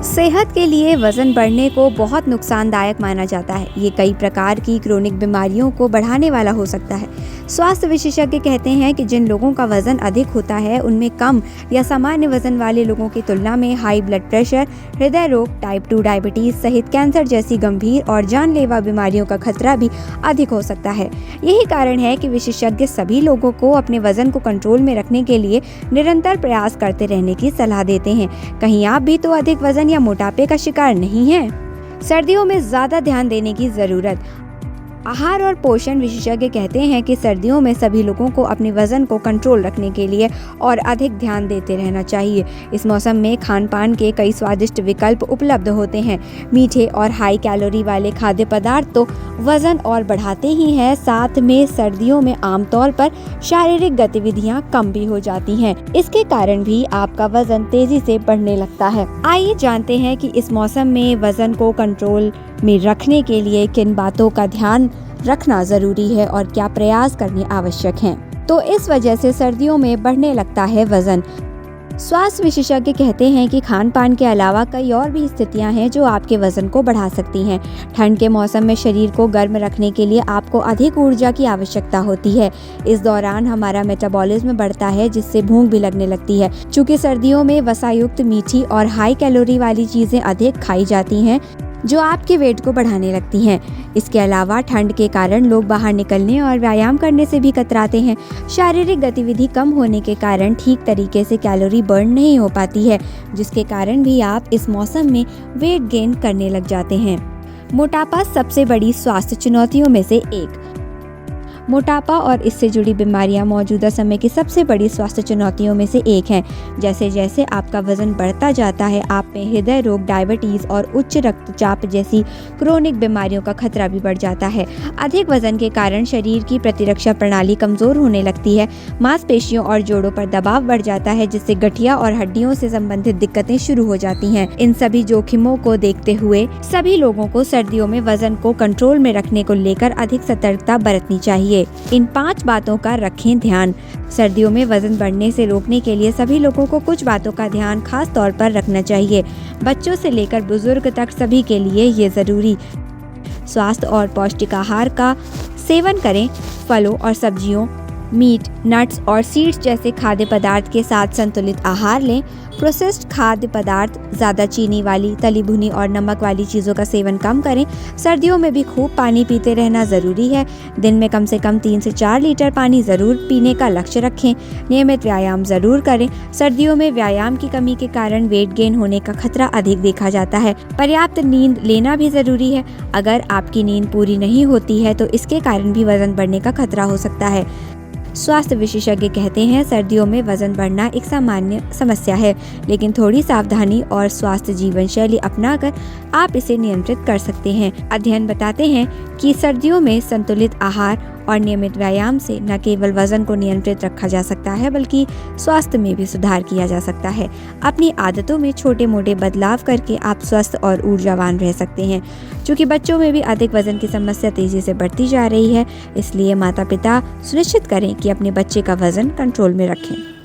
सेहत के लिए वजन बढ़ने को बहुत नुकसानदायक माना जाता है। ये कई प्रकार की क्रोनिक बीमारियों को बढ़ाने वाला हो सकता है। स्वास्थ्य विशेषज्ञ कहते हैं कि जिन लोगों का वजन अधिक होता है उनमें कम या सामान्य वजन वाले लोगों की तुलना में हाई ब्लड प्रेशर, हृदय रोग, टाइप 2 डायबिटीज सहित कैंसर जैसी गंभीर और जानलेवा बीमारियों का खतरा भी अधिक हो सकता है। यही कारण है कि विशेषज्ञ सभी लोगों को अपने वजन को कंट्रोल में रखने के लिए निरंतर प्रयास करते रहने की सलाह देते हैं। कहीं आप भी तो अधिक वजन या मोटापे का शिकार नहीं है? सर्दियों में ज्यादा ध्यान देने की जरूरत। आहार और पोषण विशेषज्ञ कहते हैं कि सर्दियों में सभी लोगों को अपने वजन को कंट्रोल रखने के लिए और अधिक ध्यान देते रहना चाहिए। इस मौसम में खान पान के कई स्वादिष्ट विकल्प उपलब्ध होते हैं। मीठे और हाई कैलोरी वाले खाद्य पदार्थ तो वजन और बढ़ाते ही हैं, साथ में सर्दियों में आमतौर पर शारीरिक गतिविधियां कम भी हो जाती हैं। इसके कारण भी आपका वजन तेजी से बढ़ने लगता है। आइए जानते हैं कि इस मौसम में वजन को कंट्रोल में रखने के लिए किन बातों का ध्यान रखना जरूरी है और क्या प्रयास करने आवश्यक हैं। तो इस वजह से सर्दियों में बढ़ने लगता है वजन। स्वास्थ्य विशेषज्ञ कहते हैं कि खान पान के अलावा कई और भी स्थितियां हैं जो आपके वजन को बढ़ा सकती हैं। ठंड के मौसम में शरीर को गर्म रखने के लिए आपको अधिक ऊर्जा की आवश्यकता होती है। इस दौरान हमारा मेटाबॉलिज्म बढ़ता है, जिससे भूख भी लगने लगती है। चूँकि सर्दियों में वसायुक्त, मीठी और हाई कैलोरी वाली चीजें अधिक खाई जाती हैं जो आपके वेट को बढ़ाने लगती हैं। इसके अलावा ठंड के कारण लोग बाहर निकलने और व्यायाम करने से भी कतराते हैं। शारीरिक गतिविधि कम होने के कारण ठीक तरीके से कैलोरी बर्न नहीं हो पाती है, जिसके कारण भी आप इस मौसम में वेट गेन करने लग जाते हैं। मोटापा सबसे बड़ी स्वास्थ्य चुनौतियों में से एक। मोटापा और इससे जुड़ी बीमारियां मौजूदा समय की सबसे बड़ी स्वास्थ्य चुनौतियों में से एक हैं। जैसे जैसे आपका वजन बढ़ता जाता है, आप में हृदय रोग, डायबिटीज और उच्च रक्तचाप जैसी क्रोनिक बीमारियों का खतरा भी बढ़ जाता है। अधिक वजन के कारण शरीर की प्रतिरक्षा प्रणाली कमजोर होने लगती है। मांसपेशियों और जोड़ों पर दबाव बढ़ जाता है, जिससे गठिया और हड्डियों से संबंधित दिक्कतें शुरू हो जाती हैं। इन सभी जोखिमों को देखते हुए सभी लोगों को सर्दियों में वजन को कंट्रोल में रखने को लेकर अधिक सतर्कता बरतनी चाहिए। इन 5 बातों का रखें ध्यान। सर्दियों में वजन बढ़ने से रोकने के लिए सभी लोगों को कुछ बातों का ध्यान खास तौर पर रखना चाहिए। बच्चों से लेकर बुजुर्ग तक सभी के लिए ये जरूरी। स्वास्थ्य और पौष्टिक आहार का सेवन करें। फलों और सब्जियों, मीट, नट्स और सीड्स जैसे खाद्य पदार्थ के साथ संतुलित आहार लें। प्रोसेस्ड खाद्य पदार्थ, ज़्यादा चीनी वाली, तली भुनी और नमक वाली चीज़ों का सेवन कम करें। सर्दियों में भी खूब पानी पीते रहना ज़रूरी है। दिन में कम से कम 3 से 4 लीटर पानी ज़रूर पीने का लक्ष्य रखें। नियमित व्यायाम ज़रूर करें। सर्दियों में व्यायाम की कमी के कारण वेट गेन होने का खतरा अधिक देखा जाता है। पर्याप्त नींद लेना भी ज़रूरी है। अगर आपकी नींद पूरी नहीं होती है तो इसके कारण भी वजन बढ़ने का खतरा हो सकता है। स्वास्थ्य विशेषज्ञ कहते हैं सर्दियों में वजन बढ़ना एक सामान्य समस्या है, लेकिन थोड़ी सावधानी और स्वास्थ्य जीवन शैली अपनाकर आप इसे नियंत्रित कर सकते हैं। अध्ययन बताते हैं कि सर्दियों में संतुलित आहार और नियमित व्यायाम से न केवल वजन को नियंत्रित रखा जा सकता है, बल्कि स्वास्थ्य में भी सुधार किया जा सकता है। अपनी आदतों में छोटे मोटे बदलाव करके आप स्वस्थ और ऊर्जावान रह सकते हैं। चूँकि बच्चों में भी अधिक वजन की समस्या तेजी से बढ़ती जा रही है, इसलिए माता पिता सुनिश्चित करें कि अपने बच्चे का वजन कंट्रोल में रखें।